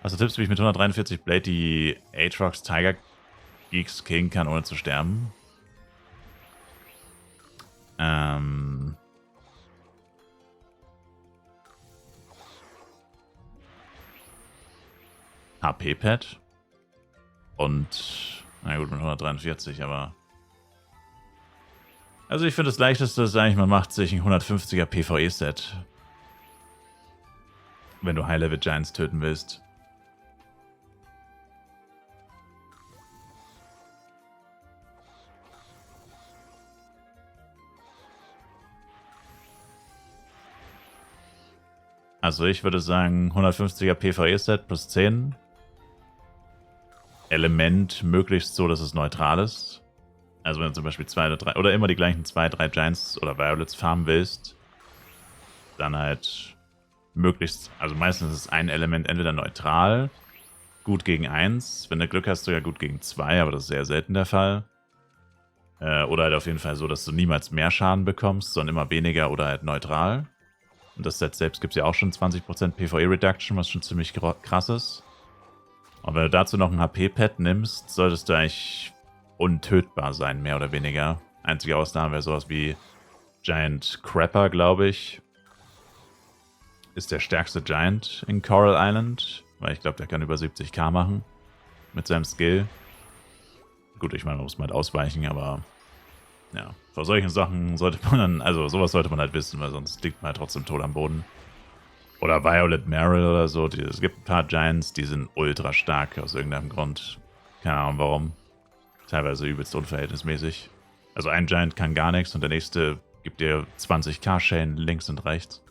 Hast du Tipps, wie ich mit 143 Blade die Aatrox Tiger Geeks killen kann, ohne zu sterben? HP-Pad. Und, na gut, mit 143, aber... Also ich finde das Leichteste ist eigentlich, man macht sich ein 150er PvE-Set. Wenn du High-Level Giants töten willst. Also ich würde sagen 150er PvE-Set plus 10. Element möglichst so, dass es neutral ist. Also wenn du zum Beispiel 2 oder 3 oder immer die gleichen 2, 3 Giants oder Violets farmen willst, dann halt möglichst, also meistens ist ein Element entweder neutral, gut gegen 1, wenn du Glück hast, sogar gut gegen 2, aber das ist sehr selten der Fall. Oder halt auf jeden Fall so, dass du niemals mehr Schaden bekommst, sondern immer weniger oder halt neutral. Und das Set selbst gibt es ja auch schon 20% PvE-Reduction, was schon ziemlich krass ist. Und wenn du dazu noch ein HP-Pad nimmst, solltest du eigentlich untötbar sein, mehr oder weniger. Einzige Ausnahme wäre sowas wie Giant Crapper, glaube ich. Ist der stärkste Giant in Coral Island, weil ich glaube, der kann über 70k machen mit seinem Skill. Gut, ich meine, man muss mal halt ausweichen, aber ja, vor solchen Sachen sollte man dann, also sowas sollte man halt wissen, weil sonst liegt man halt trotzdem tot am Boden. Oder Violet Meryl oder so. Es gibt ein paar Giants, die sind ultra stark aus irgendeinem Grund. Keine Ahnung warum. Teilweise übelst unverhältnismäßig. Also ein Giant kann gar nichts und der nächste gibt dir 20k Chain links und rechts.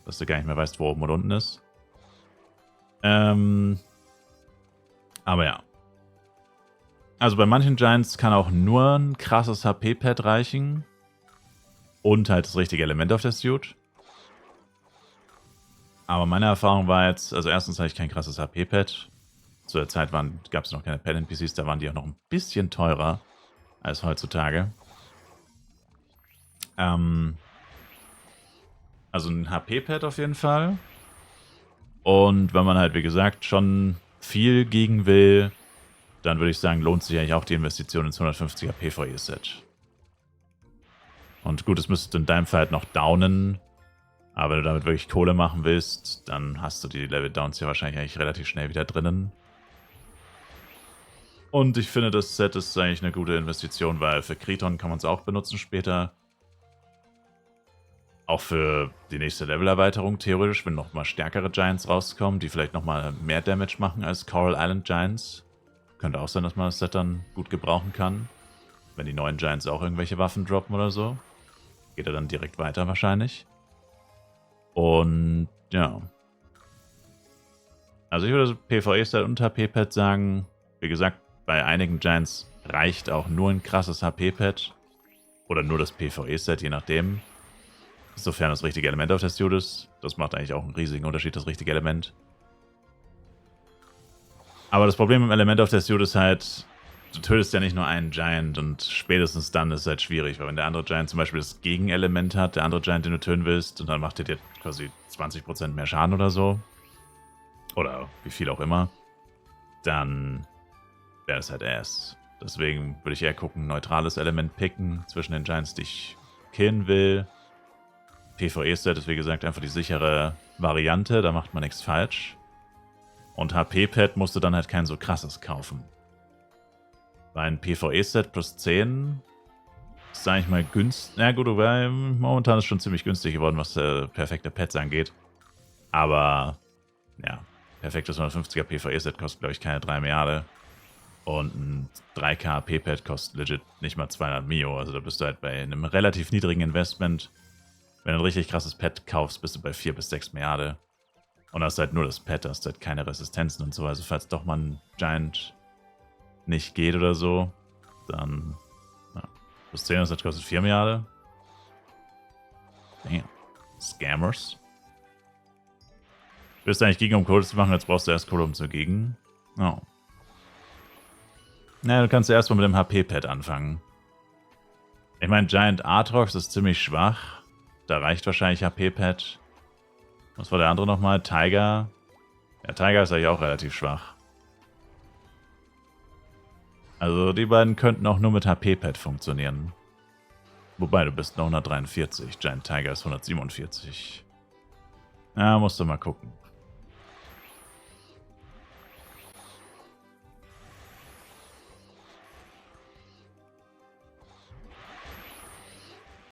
Dass du gar nicht mehr weißt, wo oben und unten ist. Aber ja. Also bei manchen Giants kann auch nur ein krasses HP-Pad reichen. Und halt das richtige Element auf der Suit. Aber meine Erfahrung war jetzt, also erstens hatte ich kein krasses HP-Pad. Zu der Zeit gab es noch keine Pad-NPCs, da waren die auch noch ein bisschen teurer als heutzutage. Also ein HP-Pad auf jeden Fall. Und wenn man halt, wie gesagt, schon viel gegen will, dann würde ich sagen, lohnt sich eigentlich auch die Investition ins 150er PvE-Set. Und gut, es müsste in deinem Fall halt noch downen. Aber wenn du damit wirklich Kohle machen willst, dann hast du die Level-Downs ja wahrscheinlich eigentlich relativ schnell wieder drinnen. Und ich finde, das Set ist eigentlich eine gute Investition, weil für Kriton kann man es auch benutzen später. Auch für die nächste Level-Erweiterung theoretisch, wenn nochmal stärkere Giants rauskommen, die vielleicht nochmal mehr Damage machen als Coral Island Giants. Könnte auch sein, dass man das Set dann gut gebrauchen kann. Wenn die neuen Giants auch irgendwelche Waffen droppen oder so. Geht er dann direkt weiter wahrscheinlich. Und ja. Also ich würde PvE-Set und HP-Pad sagen. Wie gesagt, bei einigen Giants reicht auch nur ein krasses HP-Pad. Oder nur das PvE-Set, je nachdem. Sofern das richtige Element auf der Suit ist. Das macht eigentlich auch einen riesigen Unterschied, das richtige Element. Aber das Problem im Element auf der Suit ist halt, du tötest ja nicht nur einen Giant und spätestens dann ist es halt schwierig, weil wenn der andere Giant zum Beispiel das Gegenelement hat, der andere Giant, den du töten willst, und dann macht er dir quasi 20% mehr Schaden oder so, oder wie viel auch immer, dann wäre das halt Ass. Deswegen würde ich eher gucken, neutrales Element picken zwischen den Giants, die ich killen will. PvE-Set ist wie gesagt einfach die sichere Variante, da macht man nichts falsch. Und HP-Pad musst du dann halt kein so krasses kaufen. Weil ein PvE-Set plus 10 ist eigentlich mal günstig. Na gut, wobei momentan ist schon ziemlich günstig geworden, was perfekte Pads angeht. Aber ja, perfektes 150er PvE-Set kostet, glaube ich, keine 3 Milliarden. Und ein 3K HP-Pad kostet legit nicht mal 200 Mio. Also da bist du halt bei einem relativ niedrigen Investment. Wenn du ein richtig krasses Pad kaufst, bist du bei 4 bis 6 Milliarden. Und hast halt nur das Pad, hast halt keine Resistenzen und so. Also falls doch mal ein Giant nicht geht oder so, dann plus 10, das kostet 4 Milliarden. Damn. Scammers. Willst du eigentlich gegen, um Kohle zu machen, jetzt brauchst du erst Kohle, um zu gegen. Oh. Naja, du kannst erstmal mit dem HP-Pad anfangen. Ich meine, Giant Aatrox ist ziemlich schwach. Da reicht wahrscheinlich HP-Pad. Was war der andere nochmal? Tiger. Ja, Tiger ist eigentlich auch relativ schwach. Also die beiden könnten auch nur mit HP-Pad funktionieren. Wobei, du bist noch 143, Giant Tiger ist 147. Ja, musst du mal gucken.